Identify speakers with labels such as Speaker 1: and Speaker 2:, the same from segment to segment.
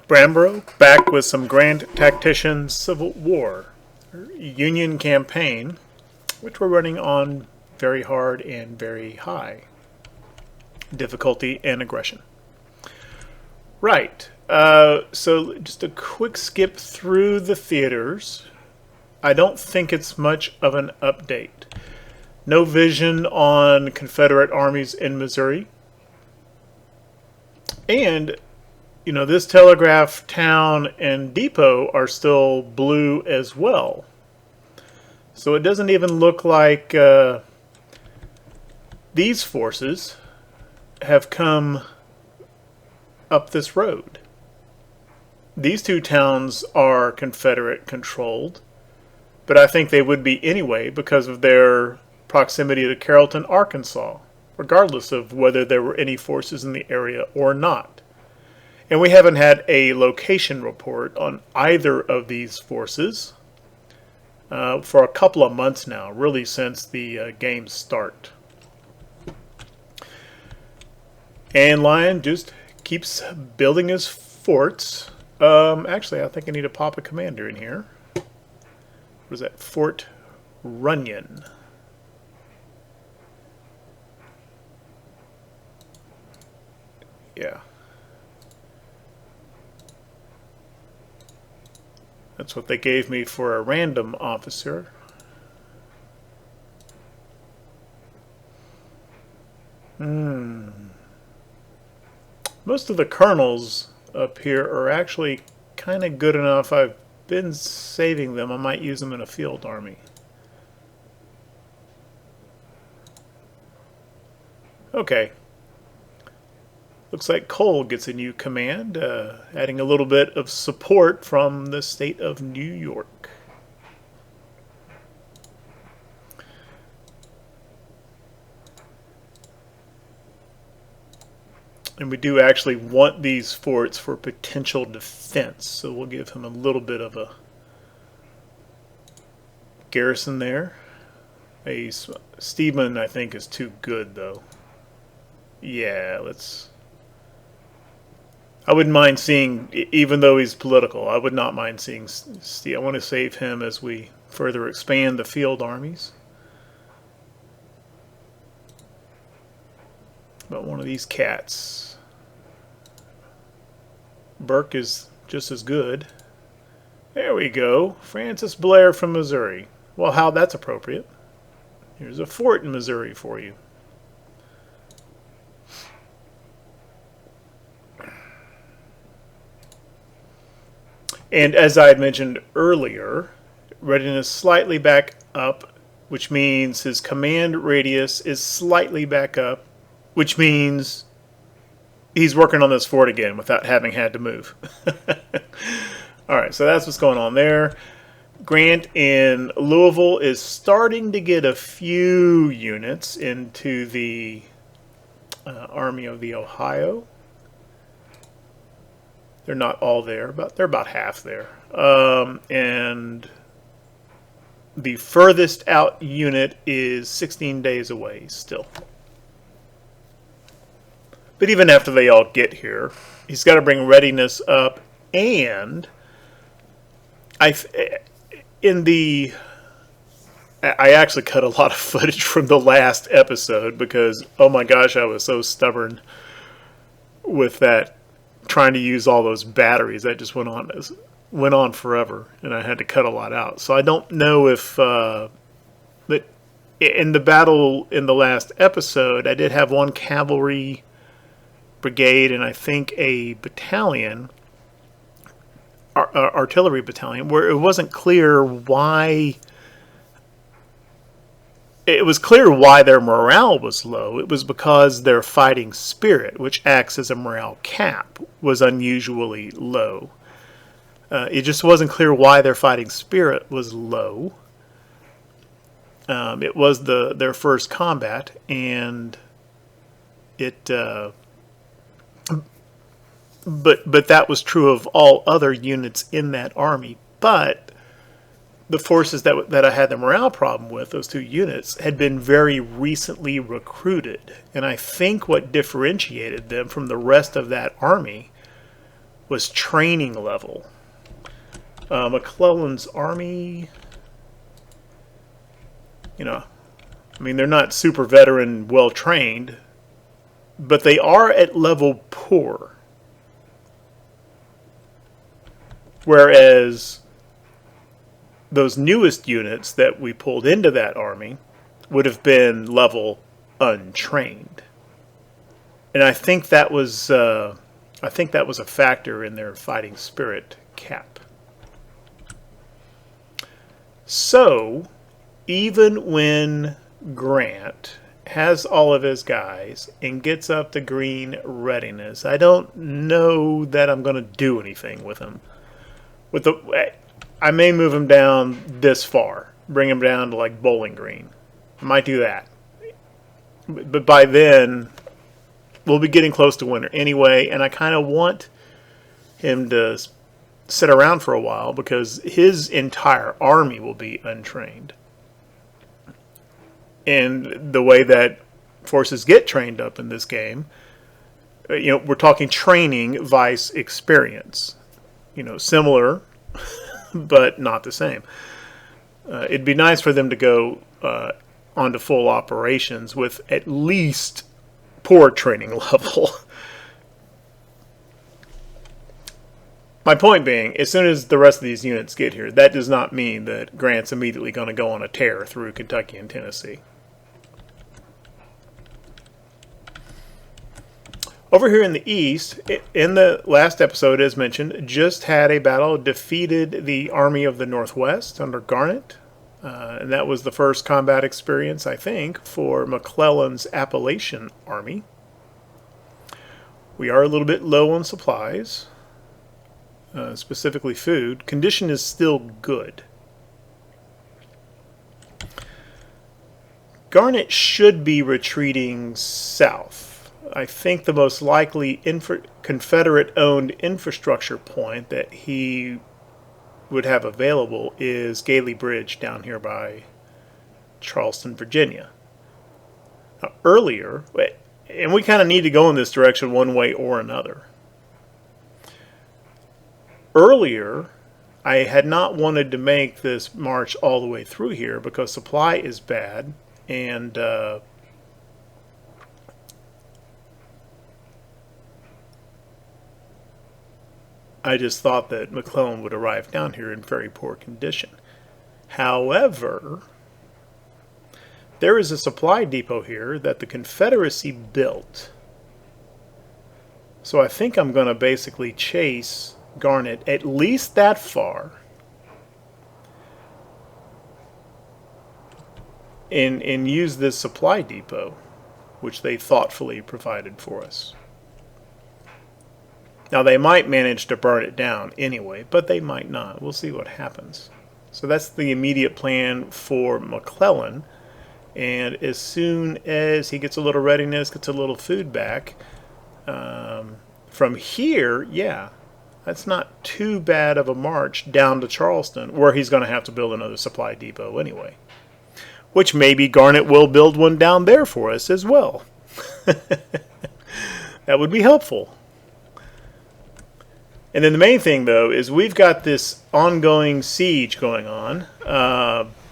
Speaker 1: Bramborough back with some Grand Tactician Civil War Union campaign, which we're running on very hard and very high difficulty and aggression. Right. So just a quick skip through the theaters. I don't think it's much of an update. No vision on Confederate armies in Missouri. And, this telegraph town and depot are still blue as well. So it doesn't even look like these forces have come up this road. These two towns are Confederate controlled, but I think they would be anyway because of their proximity to Carrollton, Arkansas, regardless of whether there were any forces in the area or not. And we haven't had a location report on either of these forces for a couple of months now, really since the game's start. And Lion just keeps building his forts. Actually, I think I need to pop a commander in here. What is that? Fort Runyon. Yeah. That's what they gave me for a random officer. Most of the colonels up here are actually kind of good enough. I've been saving them. I might use them in a field army. Okay. Looks like Cole gets a new command, adding a little bit of support from the state of New York. And we do actually want these forts for potential defense, so we'll give him a little bit of a garrison there. Steedman, I think, is too good, though. Yeah, let's... I wouldn't mind seeing, even though he's political, I would not mind seeing Steve. I want to save him as we further expand the field armies. But one of these cats. Burke is just as good. There we go. Francis Blair from Missouri. Well, how that's appropriate. Here's a fort in Missouri for you. And as I had mentioned earlier, readiness slightly back up, which means his command radius is slightly back up, which means he's working on this fort again without having had to move. Alright, so that's what's going on there. Grant in Louisville is starting to get a few units into the Army of the Ohio. They're not all there, but they're about half there. And the furthest out unit is 16 days away still. But even after they all get here, he's got to bring readiness up. And I actually cut a lot of footage from the last episode because, oh my gosh, I was so stubborn with that. Trying to use all those batteries that just went on forever, and I had to cut a lot out. So I don't know if but in the battle in the last episode, I did have one cavalry brigade and I think a battalion, artillery battalion, where it wasn't clear why. It was clear why their morale was low. It was because their fighting spirit, which acts as a morale cap, was unusually low. It just wasn't clear why their fighting spirit was low. It was their first combat, and it. But that was true of all other units in that army. But the forces that I had the morale problem with, those two units, had been very recently recruited. And I think what differentiated them from the rest of that army was training level. McClellan's army, I mean, they're not super veteran, well trained, but they are at level poor. Whereas those newest units that we pulled into that army would have been level untrained. And I think that was a factor in their fighting spirit cap. So, even when Grant has all of his guys and gets up to green readiness, I don't know that I'm going to do anything with him. I may move him down this far, bring him down to like Bowling Green. I might do that. But by then, we'll be getting close to winter anyway, and I kind of want him to sit around for a while because his entire army will be untrained. And the way that forces get trained up in this game, we're talking training vice experience. Similar, but not the same. It'd be nice for them to go onto full operations with at least poor training level. My point being, as soon as the rest of these units get here, that does not mean that Grant's immediately going to go on a tear through Kentucky and Tennessee. Over here in the east, in the last episode, as mentioned, just had a battle, defeated the Army of the Northwest under Garnett. And that was the first combat experience, I think, for McClellan's Appalachian Army. We are a little bit low on supplies, specifically food. Condition is still good. Garnett should be retreating south. I think the most likely Confederate-owned infrastructure point that he would have available is Gailey Bridge down here by Charleston, Virginia. Now, earlier, and we kind of need to go in this direction one way or another. Earlier, I had not wanted to make this march all the way through here because supply is bad, and I just thought that McClellan would arrive down here in very poor condition. However, there is a supply depot here that the Confederacy built. So I think I'm going to basically chase Garnett at least that far and use this supply depot, which they thoughtfully provided for us. Now, they might manage to burn it down anyway, but they might not. We'll see what happens. So that's the immediate plan for McClellan. And as soon as he gets a little readiness, gets a little food back, from here, yeah, that's not too bad of a march down to Charleston, where he's going to have to build another supply depot anyway. Which maybe Garnett will build one down there for us as well. That would be helpful. And then the main thing, though, is we've got this ongoing siege going on.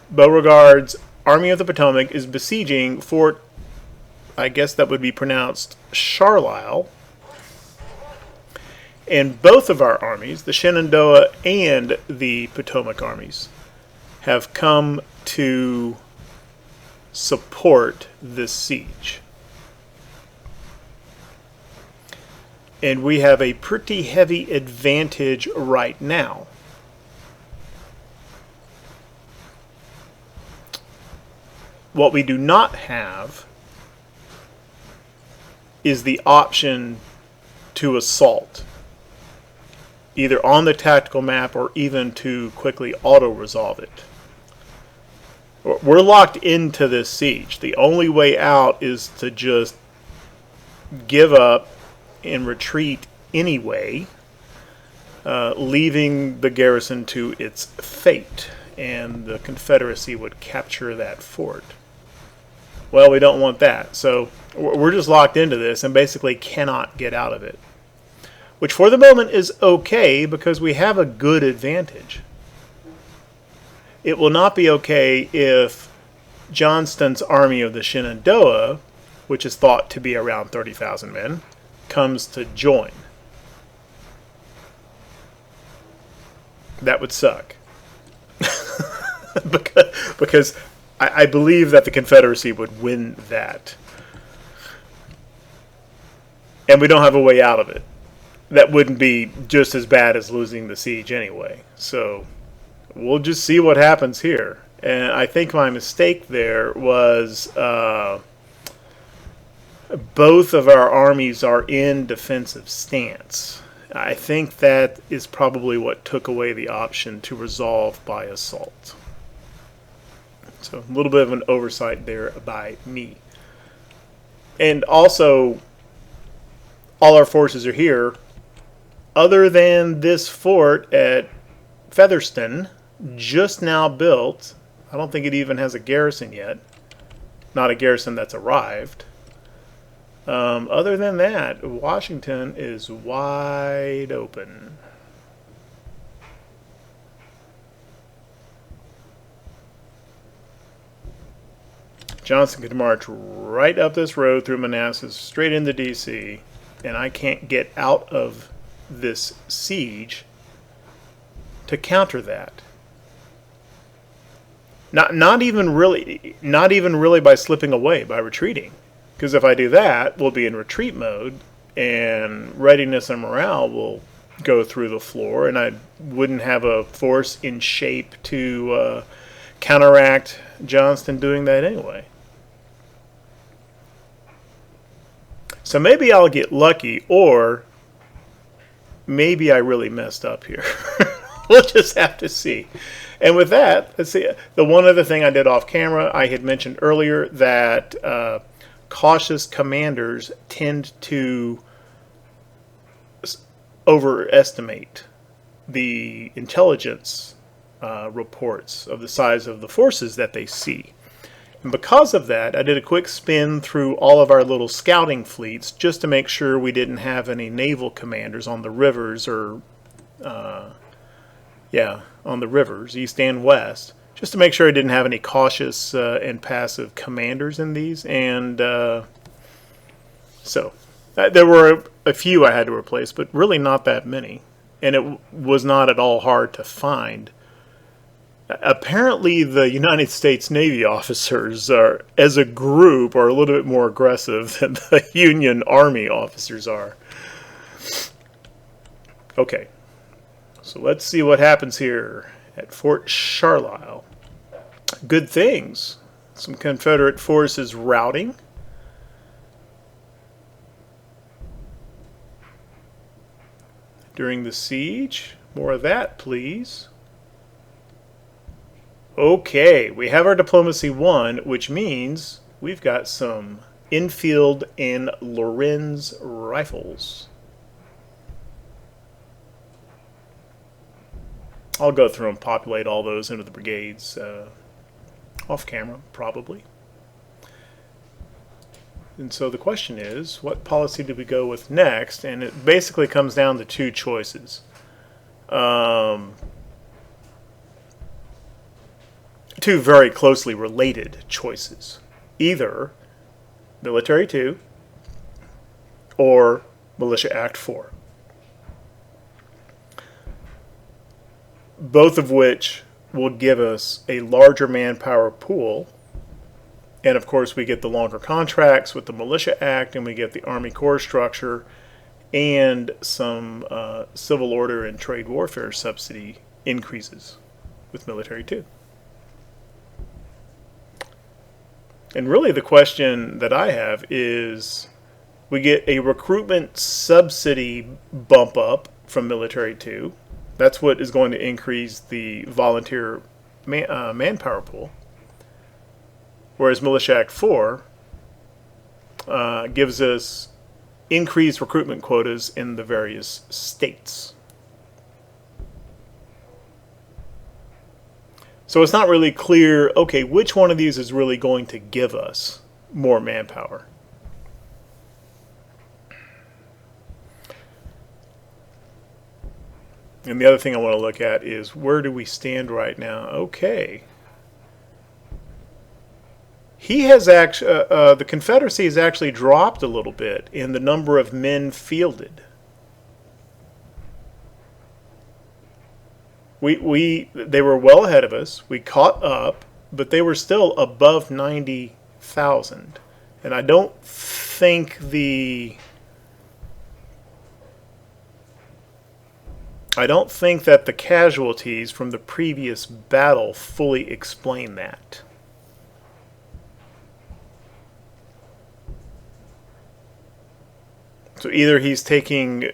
Speaker 1: Beauregard's Army of the Potomac is besieging Fort, I guess that would be pronounced Charlisle. And both of our armies, the Shenandoah and the Potomac armies, have come to support this siege. And we have a pretty heavy advantage right now. What we do not have is the option to assault, either on the tactical map or even to quickly auto-resolve it. We're locked into this siege. The only way out is to just give up and retreat anyway, leaving the garrison to its fate, and the Confederacy would capture that fort. Well, we don't want that, so we're just locked into this and basically cannot get out of it. which for the moment is okay because we have a good advantage. It will not be okay if Johnston's army of the Shenandoah, which is thought to be around 30,000 men, comes to join. That would suck. because I believe that the Confederacy would win that. And we don't have a way out of it. That wouldn't be just as bad as losing the siege anyway. So we'll just see what happens here. And I think my mistake there was both of our armies are in defensive stance. I think that is probably what took away the option to resolve by assault. So a little bit of an oversight there by me. And also, all our forces are here, other than this fort at Featherston, just now built. I don't think it even has a garrison yet. Not a garrison that's arrived. Other than that, Washington is wide open. Johnson could march right up this road through Manassas, straight into D.C., and I can't get out of this siege to counter that. Not even really by slipping away, by retreating. Because if I do that, we'll be in retreat mode, and readiness and morale will go through the floor, and I wouldn't have a force in shape to counteract Johnston doing that anyway. So maybe I'll get lucky, or maybe I really messed up here. We'll just have to see. And with that, let's see. The one other thing I did off camera, I had mentioned earlier that cautious commanders tend to overestimate the intelligence reports of the size of the forces that they see. And because of that, I did a quick spin through all of our little scouting fleets just to make sure we didn't have any naval commanders on the rivers or, on the rivers, east and west, just to make sure I didn't have any cautious and passive commanders in these. And so there were a few I had to replace, but really not that many. And it was not at all hard to find. Apparently, the United States Navy officers are, as a group, are a little bit more aggressive than the Union Army officers are. Okay, so let's see what happens here at Fort Charlisle. Good things. Some Confederate forces routing. During the siege. More of that, please. Okay, we have our Diplomacy 1, which means we've got some Enfield and Lorenz rifles. I'll go through and populate all those into the brigades off camera, probably. And so the question is, what policy do we go with next? And it basically comes down to two choices. Two very closely related choices. Either Military 2 or Militia Act 4. Both of which will give us a larger manpower pool. And of course we get the longer contracts with the Militia Act, and we get the Army Corps structure and some civil order and trade warfare subsidy increases with Military 2. And really the question that I have is, we get a recruitment subsidy bump up from Military 2. That's what is going to increase the volunteer manpower pool. Whereas Militia Act 4 gives us increased recruitment quotas in the various states. So it's not really clear, okay, which one of these is really going to give us more manpower. And the other thing I want to look at is where do we stand right now? Okay. He has actually, the Confederacy has actually dropped a little bit in the number of men fielded. They were well ahead of us. We caught up, but they were still above 90,000. And I don't think that the casualties from the previous battle fully explain that. So either he's taking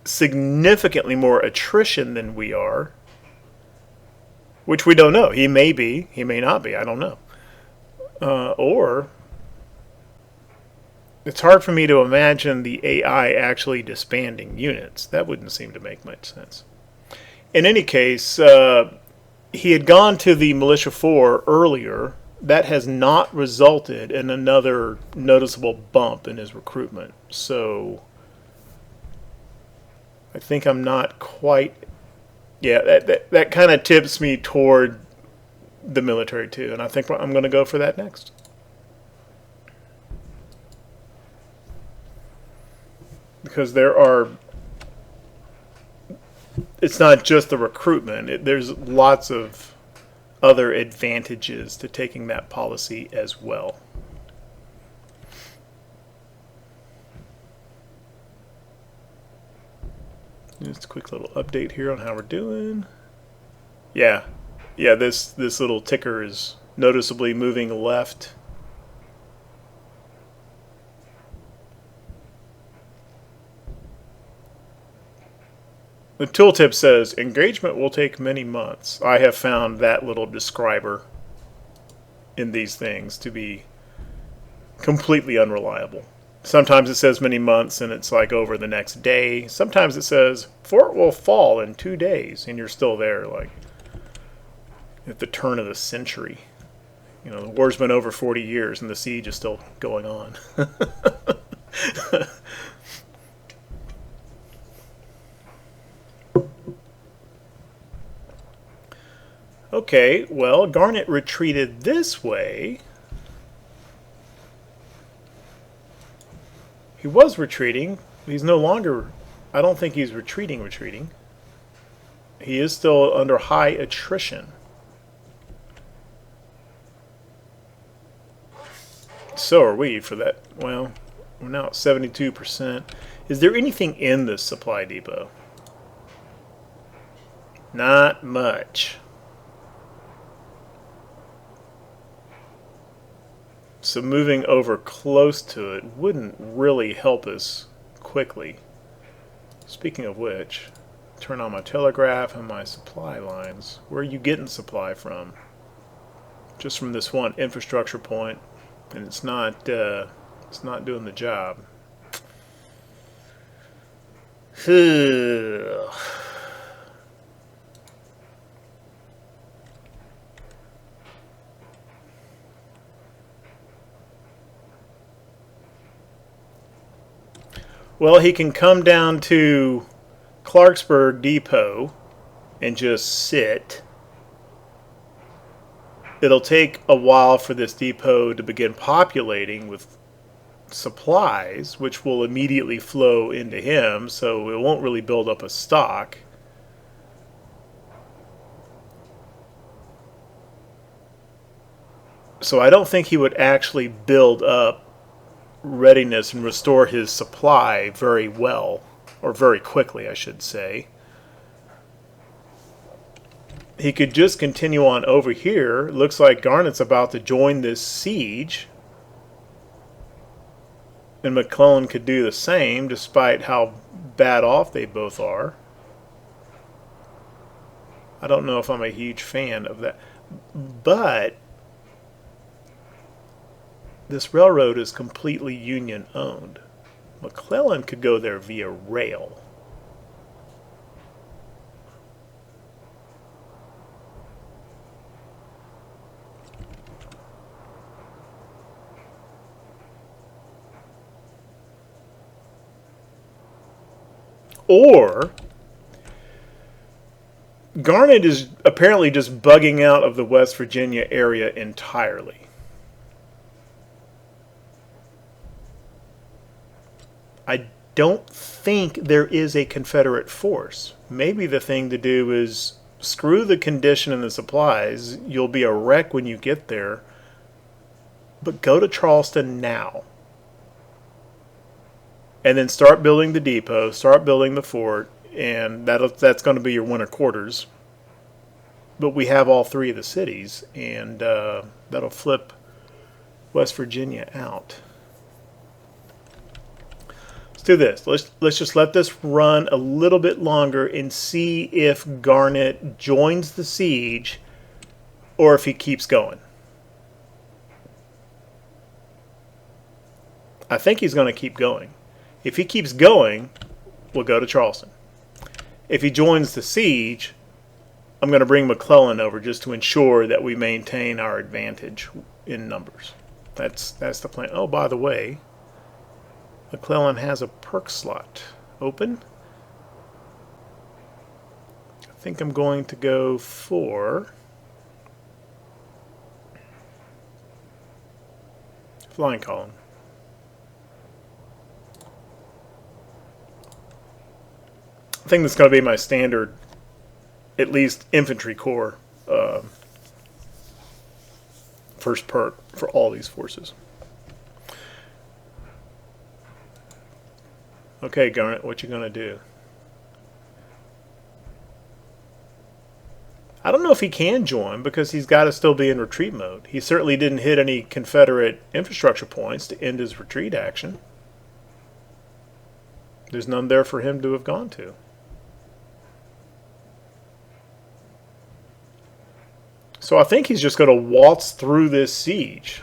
Speaker 1: significantly more attrition than we are, which we don't know. He may be, he may not be, I don't know. Or it's hard for me to imagine the AI actually disbanding units. That wouldn't seem to make much sense. In any case, he had gone to the Militia 4 earlier. That has not resulted in another noticeable bump in his recruitment. So I think I'm not quite... Yeah, that kind of tips me toward the military too. And I think I'm going to go for that next. Because there are... It's not just the recruitment. There's lots of other advantages to taking that policy as well. Just a quick little update here on how we're doing. Yeah, this little ticker is noticeably moving left. The tooltip says, engagement will take many months. I have found that little describer in these things to be completely unreliable. Sometimes it says many months and it's like over the next day. Sometimes it says, fort will fall in 2 days, and you're still there like at the turn of the century. You know, the war's been over 40 years and the siege is still going on. Okay, well, Garnet retreated this way. He was retreating. He's no longer... I don't think he's retreating. He is still under high attrition. So are we for that. Well, we're now at 72%. Is there anything in this supply depot? Not much. So moving over close to it wouldn't really help us quickly. Speaking of which, turn on my telegraph and my supply lines. Where are you getting supply from? Just from this one infrastructure point, and it's not doing the job. Well, he can come down to Clarksburg Depot and just sit. It'll take a while for this depot to begin populating with supplies, which will immediately flow into him, so it won't really build up a stock. So I don't think he would actually build up readiness and restore his supply very well, or very quickly, I should say. He could just continue on over here. Looks like Garnet's about to join this siege, and McClellan could do the same, despite how bad off they both are. I don't know if I'm a huge fan of that, but this railroad is completely Union owned. McClellan could go there via rail. Or Garnet is apparently just bugging out of the West Virginia area entirely. I don't think there is a Confederate force. Maybe the thing to do is screw the condition and the supplies. You'll be a wreck when you get there. But go to Charleston now. And then start building the depot, start building the fort, and that's going to be your winter quarters. But we have all three of the cities, and that'll flip West Virginia out. Let's do this. Let's just let this run a little bit longer and see if Garnet joins the siege or if he keeps going. I think he's going to keep going. If he keeps going, we'll go to Charleston. If he joins the siege, I'm going to bring McClellan over just to ensure that we maintain our advantage in numbers. That's the plan. Oh, by the way, McClellan has a perk slot open. I think I'm going to go for flying column. I think that's going to be my standard, at least infantry corps, first perk for all these forces. Okay, Garnet, what you going to do? I don't know if he can join because he's got to still be in retreat mode. He certainly didn't hit any Confederate infrastructure points to end his retreat action. There's none there for him to have gone to. So I think he's just going to waltz through this siege.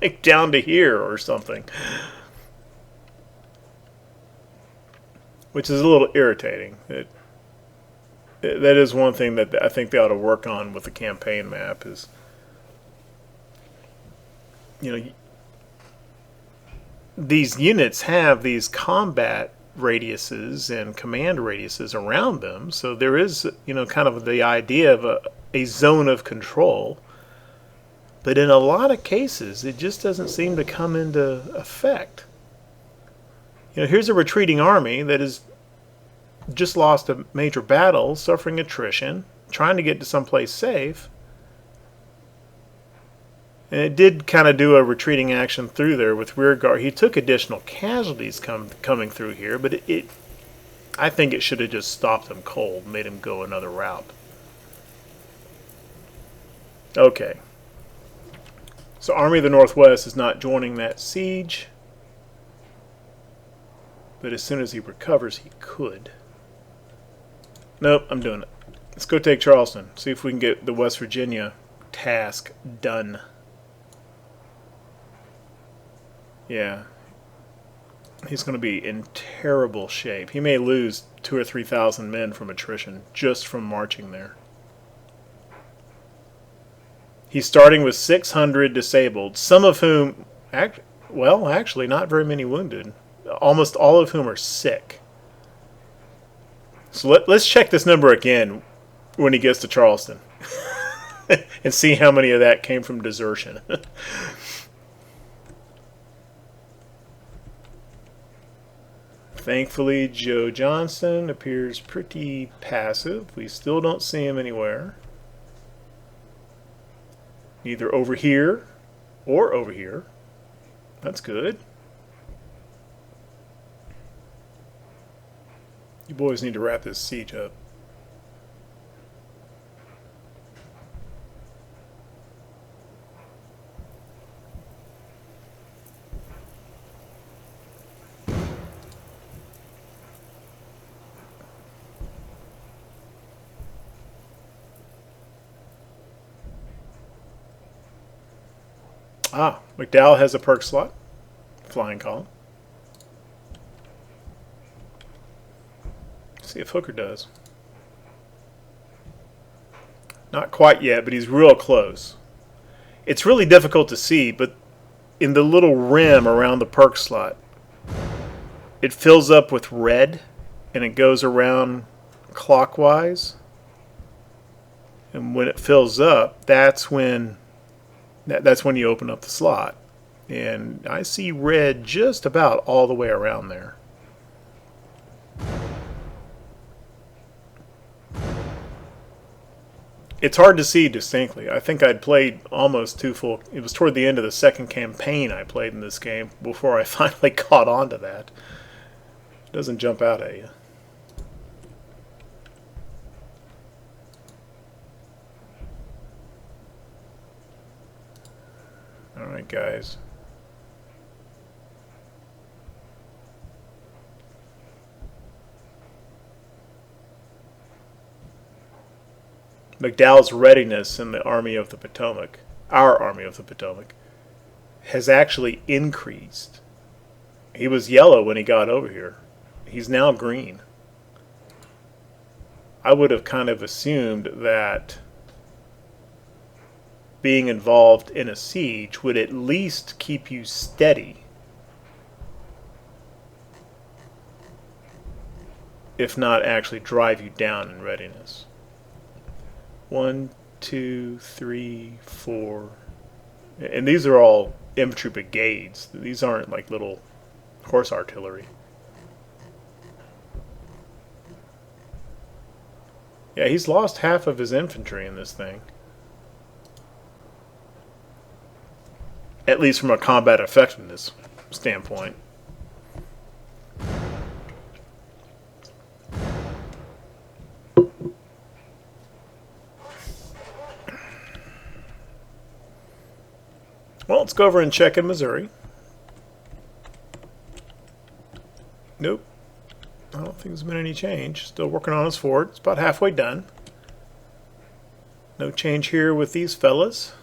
Speaker 1: Like down to here or something. Which is a little irritating. That is one thing that I think they ought to work on with the campaign map is, these units have these combat radiuses and command radiuses around them. So there is, kind of the idea of a zone of control. But in a lot of cases, it just doesn't seem to come into effect. Here's a retreating army that has just lost a major battle, suffering attrition, trying to get to someplace safe. And it did kind of do a retreating action through there with rear guard. He took additional casualties coming through here, but I think it should have just stopped him cold, made him go another route. Okay. So Army of the Northwest is not joining that siege. But as soon as he recovers, he could. Nope, I'm doing it. Let's go take Charleston. See if we can get the West Virginia task done. Yeah. He's going to be in terrible shape. He may lose 2,000 or 3,000 men from attrition just from marching there. He's starting with 600 disabled, some of whom, actually not very many wounded. Almost all of whom are sick. So let's check this number again when he gets to Charleston and see how many of that came from desertion. Thankfully, Joe Johnston appears pretty passive. We still don't see him anywhere. Neither over here or over here. That's good. You boys need to wrap this siege up. McDowell has a perk slot. Flying column. See if Hooker does. Not quite yet, but he's real close. It's really difficult to see, but in the little rim around the perk slot, it fills up with red, and it goes around clockwise. And when it fills up, that's when you open up the slot. And I see red just about all the way around there. It's hard to see distinctly. I think I'd played almost two full... It was toward the end of the second campaign I played in this game before I finally caught on to that. It doesn't jump out at you. Alright, guys. McDowell's readiness in the Army of the Potomac, our Army of the Potomac, has actually increased. He was yellow when he got over here. He's now green. I would have kind of assumed that being involved in a siege would at least keep you steady, if not actually drive you down in readiness. 1, 2, 3, 4. And these are all infantry brigades. These aren't like little horse artillery. Yeah, he's lost half of his infantry in this thing. At least from a combat effectiveness standpoint. Well, let's go over and check in Missouri. Nope. I don't think there's been any change. Still working on his fort. It's about halfway done. No change here with these fellas.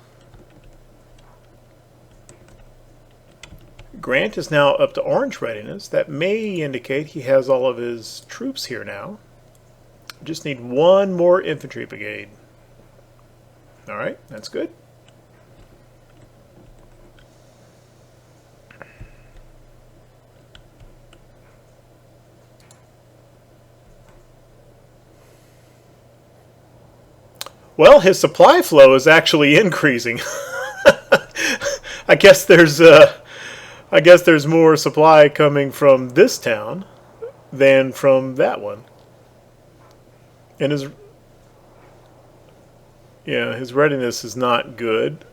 Speaker 1: Grant is now up to orange readiness. That may indicate he has all of his troops here now. Just need one more infantry brigade. Alright, that's good. Well, his supply flow is actually increasing. I guess there's more supply coming from this town than from that one. And his readiness is not good,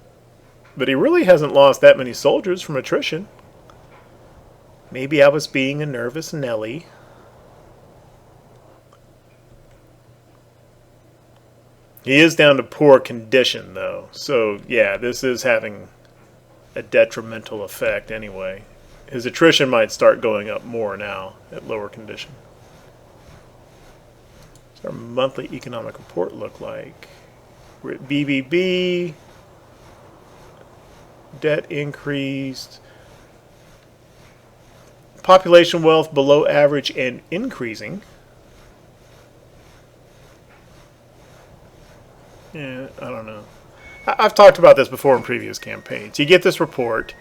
Speaker 1: but he really hasn't lost that many soldiers from attrition. Maybe I was being a nervous Nelly. He is down to poor condition, though. So, yeah, this is having a detrimental effect anyway. His attrition might start going up more now at lower condition. What's our monthly economic report look like? We're at BBB. Debt increased. Population wealth below average and increasing. Yeah, I don't know. I've talked about this before in previous campaigns. You get this report.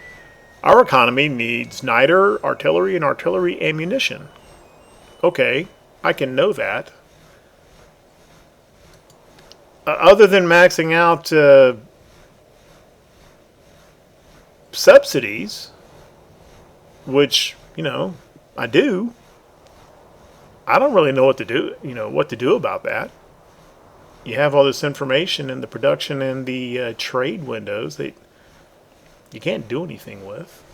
Speaker 1: Our economy needs niter, artillery, and artillery ammunition. Okay, I can know that. Other than maxing out subsidies, which, I do, I don't really know what to do, about that. You have all this information in the production and the trade windows that you can't do anything with.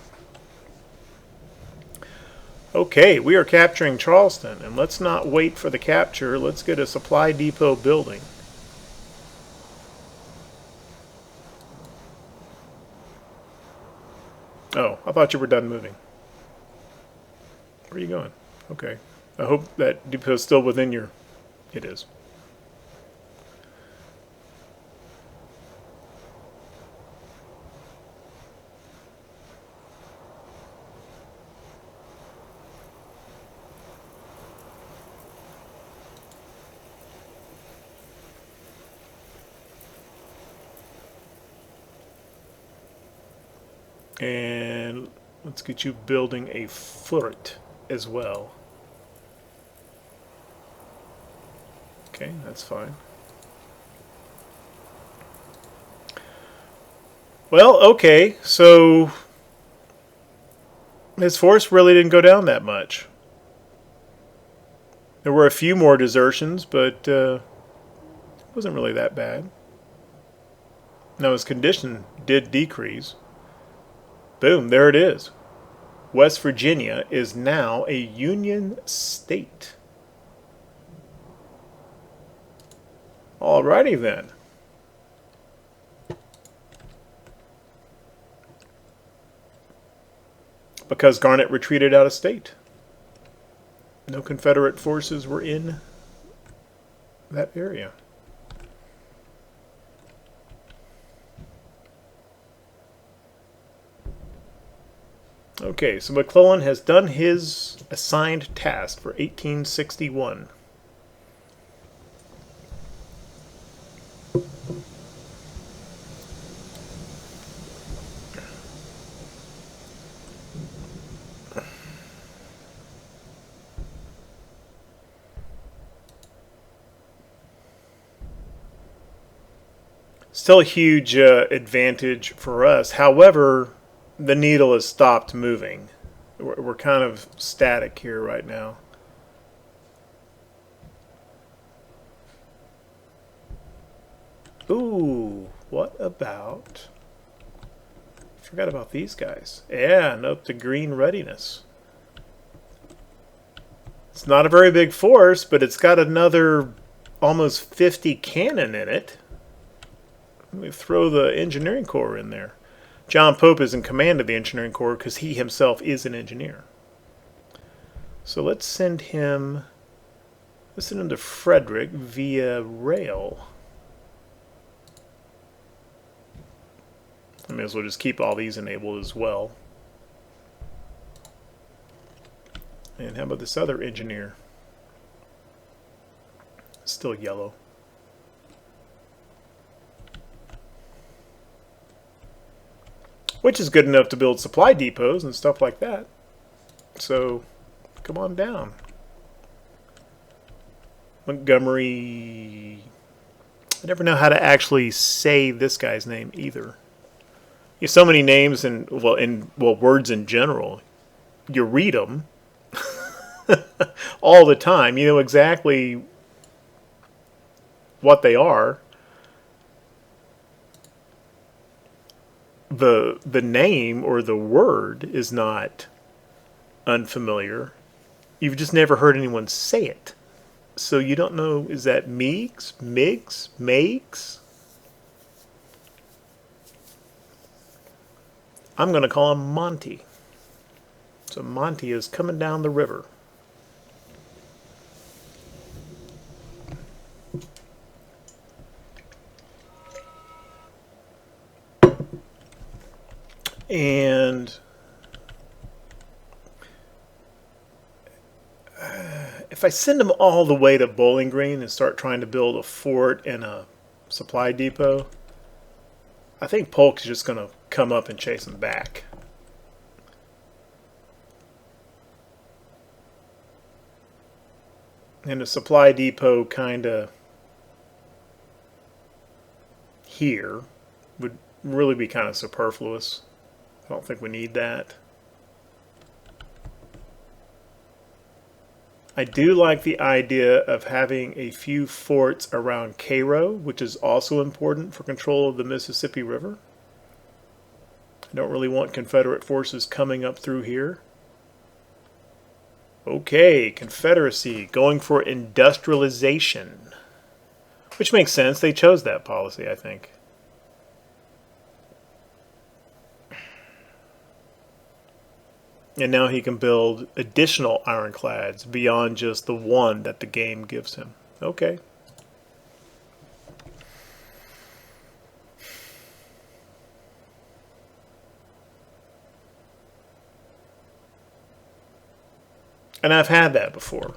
Speaker 1: Okay, we are capturing Charleston, and let's not wait for the capture. Let's get a supply depot building. Oh, I thought you were done moving. Where are you going? Okay. I hope that depot is still within your... It is. And let's get you building a fort as well. Okay, that's fine. Well, okay, so his force really didn't go down that much. There were a few more desertions, but it wasn't really that bad. Now his condition did decrease. Boom, there it is. West Virginia is now a Union state. Alrighty then. Because Garnett retreated out of state. No Confederate forces were in that area. Okay, so McClellan has done his assigned task for 1861. Still a huge advantage for us. However, the needle has stopped moving. We're kind of static here right now. Ooh, what about... Forgot about these guys. Yeah, note the green readiness. It's not a very big force, but it's got another almost 50 cannon in it. Let me throw the engineering corps in there. John Pope is in command of the engineering corps because he himself is an engineer. So let's send him to Frederick via rail. I may as well just keep all these enabled as well. And how about this other engineer? Still yellow. Which is good enough to build supply depots and stuff like that. So, come on down. Montgomery... I never know how to actually say this guy's name either. You have so many names and words in general. You read them all the time. You know exactly what they are. The name or the word is not unfamiliar. You've just never heard anyone say it. So you don't know, is that Meigs, Migs, Meigs? I'm going to call him Monty. So Monty is coming down the river. And if I send them all the way to Bowling Green and start trying to build a fort and a supply depot, I think Polk's just going to come up and chase them back. And a supply depot kind of here would really be kind of superfluous. I don't think we need that. I do like the idea of having a few forts around Cairo, which is also important for control of the Mississippi River. I don't really want Confederate forces coming up through here. Okay, Confederacy going for industrialization. Which makes sense. They chose that policy, I think. And now he can build additional ironclads beyond just the one that the game gives him. Okay. And I've had that before.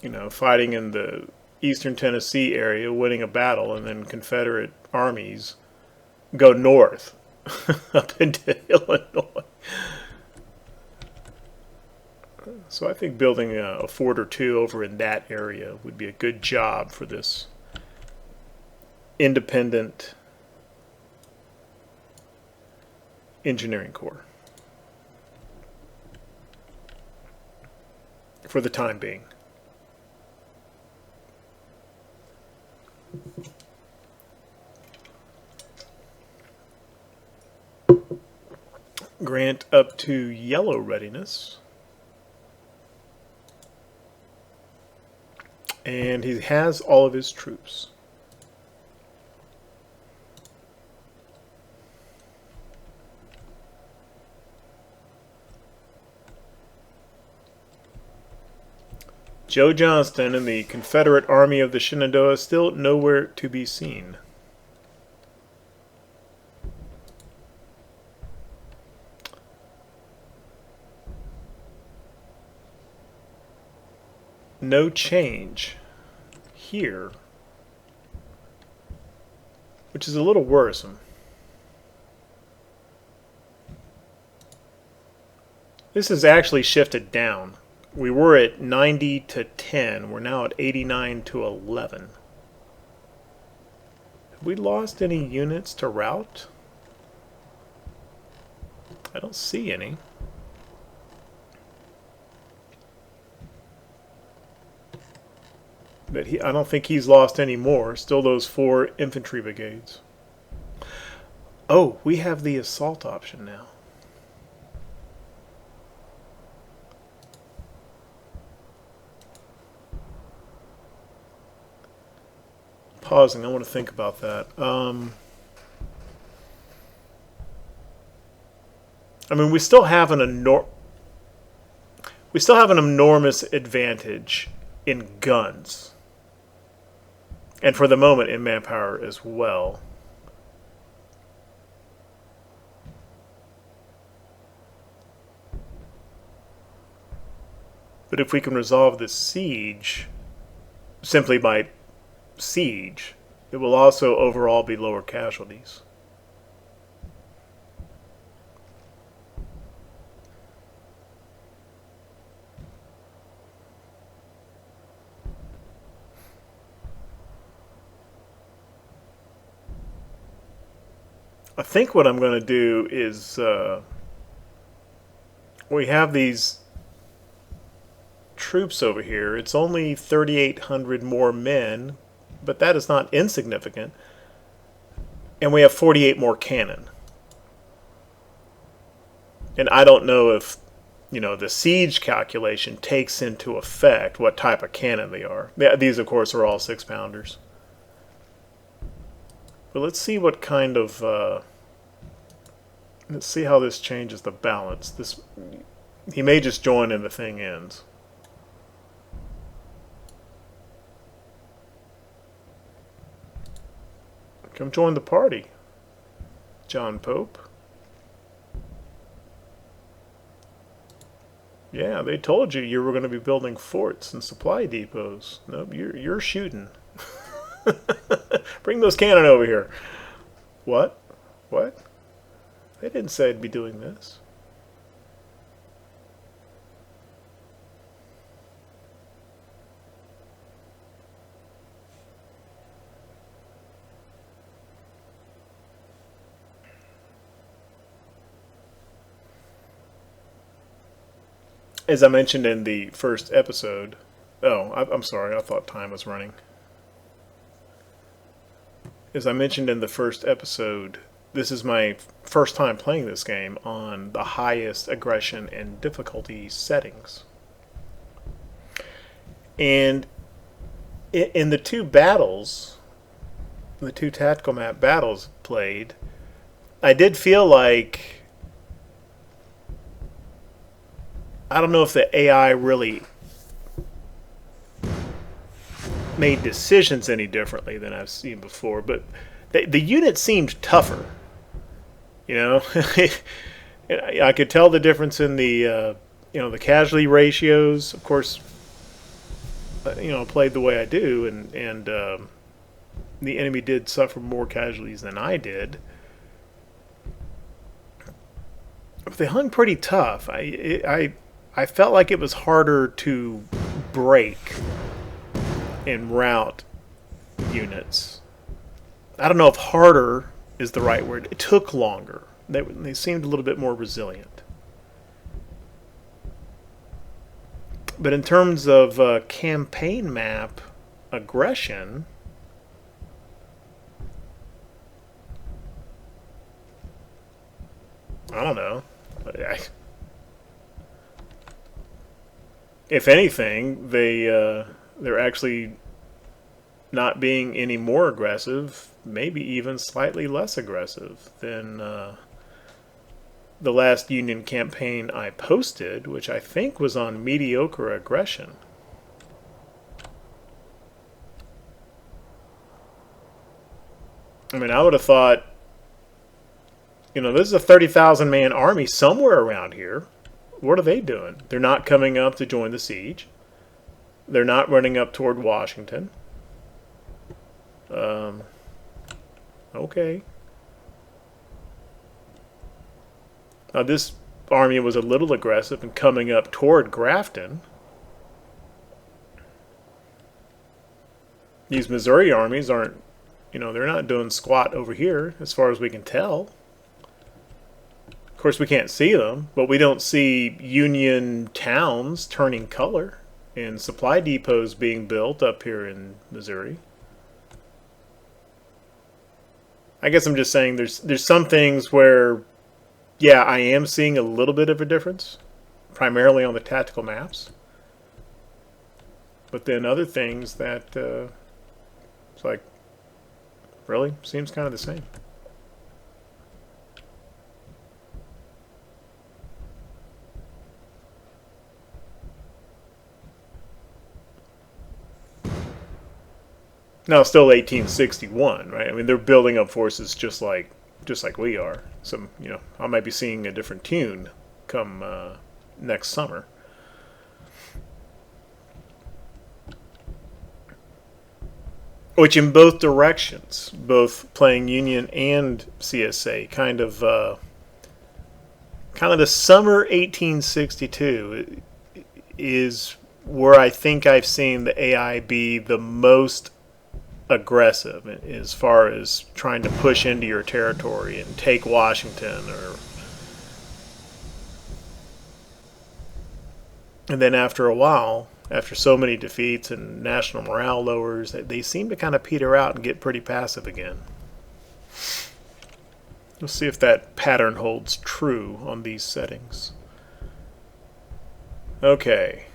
Speaker 1: You know, fighting in the eastern Tennessee area, winning a battle, and then Confederate armies go north up into Illinois. So I think building a fort or two over in that area would be a good job for this independent engineering corps for the time being. Grant up to yellow readiness. And he has all of his troops. Joe Johnston and the Confederate Army of the Shenandoah still nowhere to be seen. No change here, which is a little worrisome. This has actually shifted down. We were at 90 to 10. We're now at 89 to 11. Have we lost any units to rout? I don't see any. But I don't think he's lost any more. Still those 4 infantry brigades. Oh, we have the assault option now. Pausing, I want to think about that. I mean, we still have an enormous advantage in guns, and for the moment in manpower as well. But if we can resolve this siege simply by siege, it will also overall be lower casualties. I think what I'm going to do is we have these troops over here. It's only 3,800 more men, but that is not insignificant. And we have 48 more cannon. And I don't know if, the siege calculation takes into effect what type of cannon they are. These, of course, are all 6-pounders. But let's see what kind of... let's see how this changes the balance. He may just join and the thing ends. Come join the party, John Pope. Yeah, they told you were going to be building forts and supply depots. Nope, you're shooting. Bring those cannon over here. What? What? They didn't say I'd be doing this. As I mentioned in the first episode... Oh, I'm sorry, I thought time was running. As I mentioned in the first episode, this is my first time playing this game on the highest aggression and difficulty settings. And in the 2 battles, the 2 tactical map battles played, I did feel like... I don't know if the AI really made decisions any differently than I've seen before, but the unit seemed tougher. I could tell the difference in the the casualty ratios. Of course, played the way I do, and the enemy did suffer more casualties than I did. But they hung pretty tough. I felt like it was harder to break and rout units. I don't know if harder is the right word. It took longer. They seemed a little bit more resilient. But in terms of campaign map aggression, I don't know. If anything, they're actually not being any more aggressive, maybe even slightly less aggressive than the last Union campaign I posted, which I think was on mediocre aggression. I mean, I would have thought, this is a 30,000 man army somewhere around here. What are they doing? They're not coming up to join the siege. They're not running up toward Washington. Okay. Now, this army was a little aggressive and coming up toward Grafton. These Missouri armies aren't, they're not doing squat over here as far as we can tell. Of course, we can't see them, but we don't see Union towns turning color and supply depots being built up here in Missouri. I guess I'm just saying there's some things where, yeah, I am seeing a little bit of a difference, primarily on the tactical maps. But then other things that, it's like, really? Seems kind of the same. Now, still 1861, right? I mean, they're building up forces just like we are. Some, I might be seeing a different tune come next summer. Which, in both directions, both playing Union and CSA, kind of the summer 1862 is where I think I've seen the AI be the most aggressive as far as trying to push into your territory and take Washington, and then after a while, after so many defeats and national morale lowers, they seem to kind of peter out and get pretty passive again. We'll see if that pattern holds true on these settings. Okay.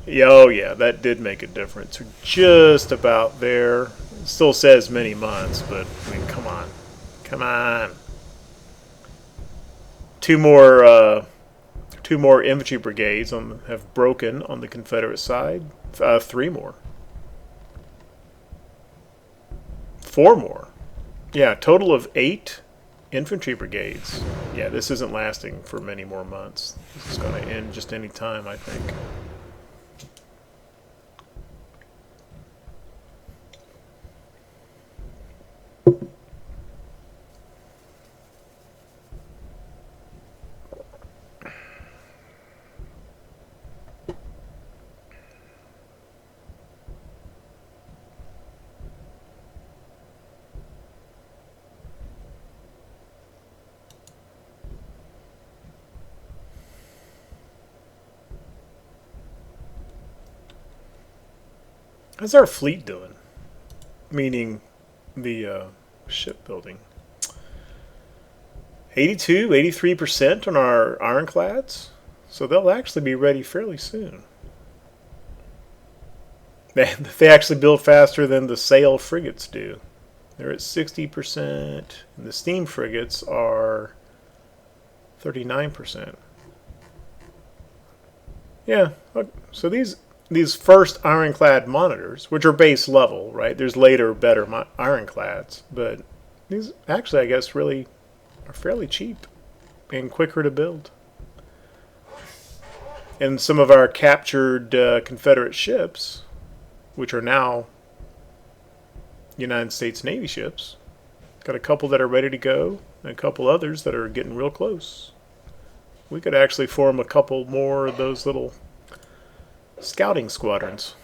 Speaker 1: Oh yeah, that did make a difference. We're just about there. It still says many months, but I mean, come on. Two more infantry brigades have broken on the Confederate side. 3 more. 4 more. Yeah, total of 8 infantry brigades. Yeah, this isn't lasting for many more months. This is going to end just any time, I think. How's our fleet doing? Meaning the shipbuilding. 83% on our ironclads. So they'll actually be ready fairly soon. They actually build faster than the sail frigates do. They're at 60%. And the steam frigates are 39%. Yeah, so these first ironclad monitors, which are base level, right? There's later better ironclads, but these actually, I guess, really are fairly cheap and quicker to build. And some of our captured Confederate ships, which are now United States Navy ships, got a couple that are ready to go and a couple others that are getting real close. We could actually form a couple more of those little scouting squadrons.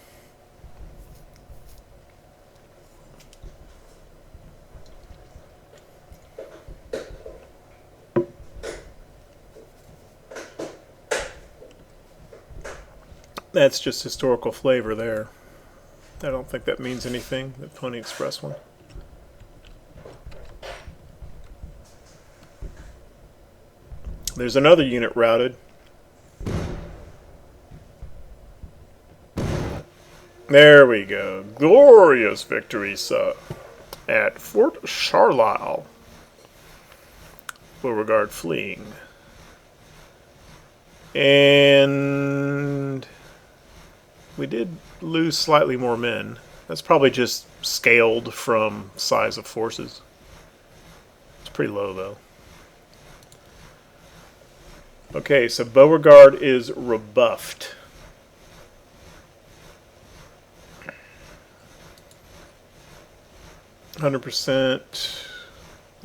Speaker 1: That's just historical flavor there. I don't think that means anything, the Pony Express one. There's another unit routed. There we go. Glorious victory, sir. At Fort Charlisle. Beauregard fleeing. And we did lose slightly more men. That's probably just scaled from size of forces. It's pretty low, though. Okay, so Beauregard is rebuffed. %.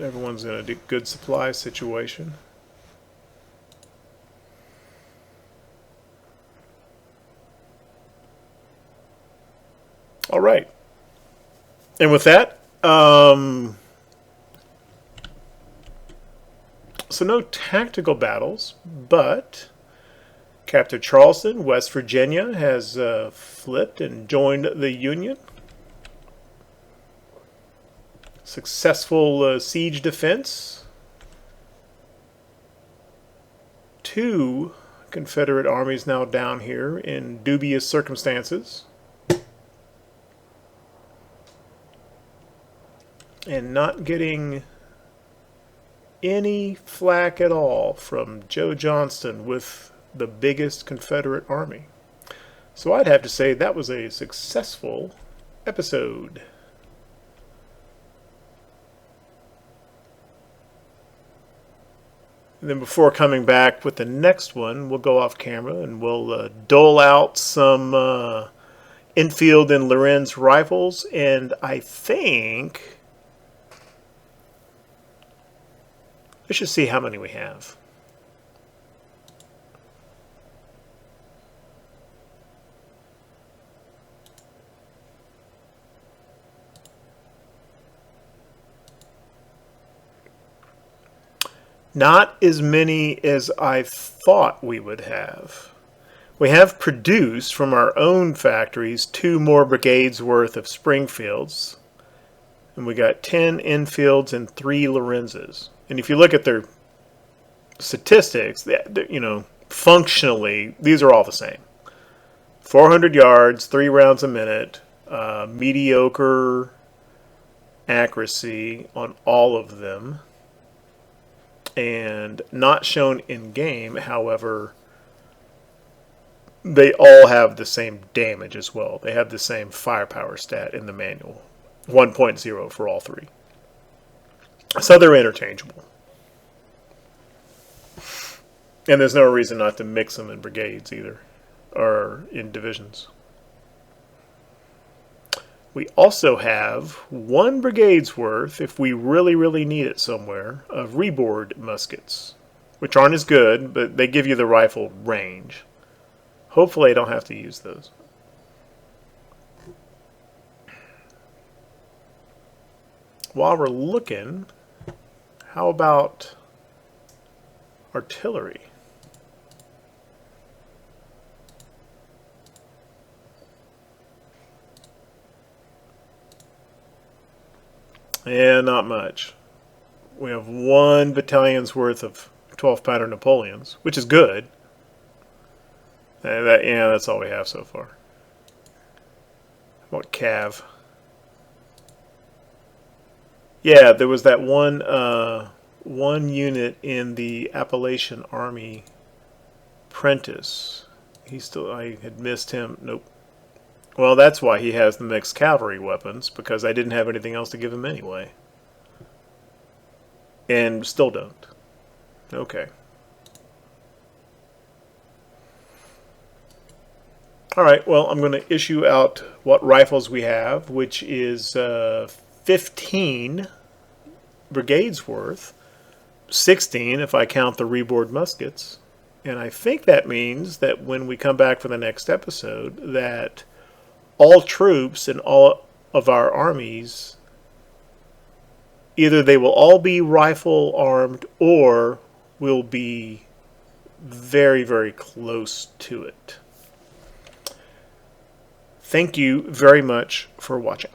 Speaker 1: Everyone's in a good supply situation. All right. And with that, so no tactical battles, but Captain Charleston, West Virginia, has flipped and joined the Union. Successful siege defense. 2 Confederate armies now down here in dubious circumstances. And not getting any flack at all from Joe Johnston with the biggest Confederate army. So I'd have to say that was a successful episode. And then before coming back with the next one, we'll go off camera and we'll dole out some Enfield and Lorenz rifles. And I think let's just see how many we have. Not as many as I thought we would have. We have produced from our own factories 2 more brigades worth of Springfields. And we got 10 Enfields and 3 Lorenzes. And if you look at their statistics, you know, functionally, these are all the same. 400 yards, 3 rounds a minute, mediocre accuracy on all of them. And not shown in game, however, they all have the same damage as well. They have the same firepower stat in the manual. 1.0 for all 3. So they're interchangeable. And there's no reason not to mix them in brigades either, or in divisions. We also have 1 brigade's worth, if we really, really need it somewhere, of reboard muskets, which aren't as good, but they give you the rifle range. Hopefully I don't have to use those. While we're looking, how about artillery? Yeah, not much. We have 1 battalion's worth of 12-pounder Napoleons, which is good. Yeah, that's all we have so far. What cav? Yeah, there was that one unit in the Appalachian Army, Prentice. I had missed him. Nope. Well, that's why he has the mixed cavalry weapons, because I didn't have anything else to give him anyway. And still don't. Okay. Alright, well, I'm going to issue out what rifles we have, which is 15 brigades worth, 16 if I count the reboard muskets. And I think that means that when we come back for the next episode, that all troops in all of our armies, either they will all be rifle armed or will be very, very close to it. thank you very much for watching.